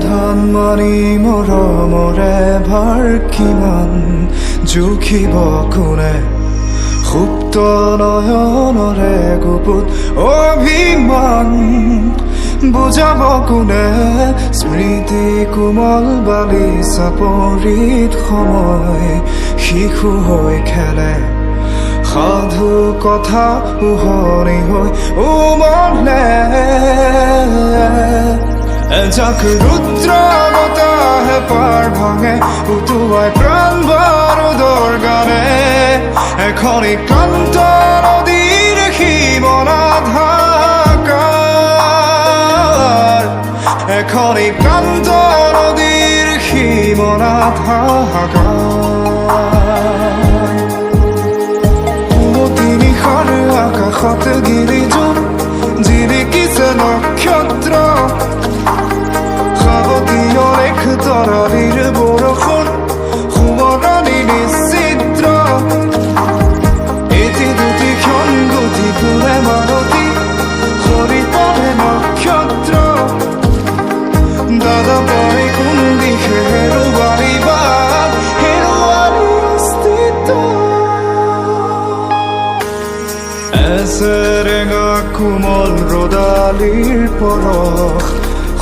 ধন মণি মৰমৰে ভাৰ কিমান জুখিব কোনে সুপ্ত নয়নৰে গুপুত অভিমান বুজাব কোনে স্মৃতি কোমল বালি চাপৰিত সময় শিশু হৈ খেলে সাধু কথা উহনি হৈ উমলে এজাক ৰুদ্ৰ বতাহে পাৰ ভাঙে উটুৱাই প্ৰাণ বাৰুদৰ গানে এখন ক্লান্ত নদীৰ সীমনাধাকাৰ এখন ক্লান্ত নদীৰ সীমনাধাকাৰ নিশাৰ আকাশত গিৰিজোৰ জিলিকিছে নক্ষত্ৰ সাৱতীয় লেখ তৰালিৰ বৰষুণ সোঁৱৰণি নিশ্চিদ্ৰ এটি দুটি ক্ষণ গতি ফুলে মালতী সৰি পৰে নক্ষত্ৰ দাদা পাই কোন দিশে হেৰুৱালি বাট হেৰুৱালি অস্তিত্ব এছেৰেঙা কোমল ৰদালিৰ পৰশ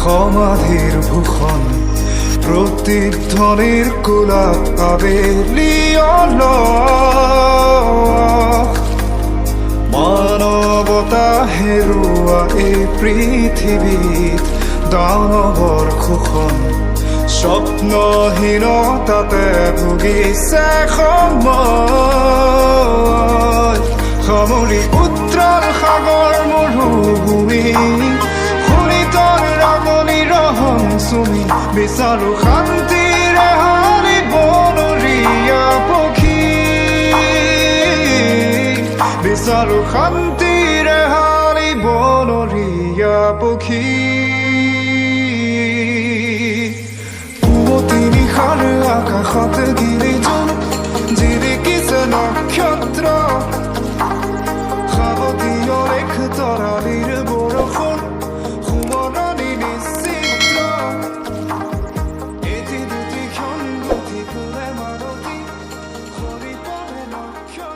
সমাধিৰ ভূষণ প্ৰতিধ্বনিৰ কোলাপ আবেলি অলস মানৱতা হেৰুৱা এই পৃথিৱীত দানৱৰ শোষণ স্বপ্নহীনতাতে ভুগিছে সময় সামৰি উত্তল সাগৰ মৰুভূমি শুনিতৰ ৰাগনি ৰহং চুমি বিচাৰো শান্তিৰে হাৰি বনৰীয়া পক্ষী বিচাৰো শান্তিৰে হাৰি বনৰীয়া পক্ষী পুৱতি নিশাৰ আকাশত গিৰি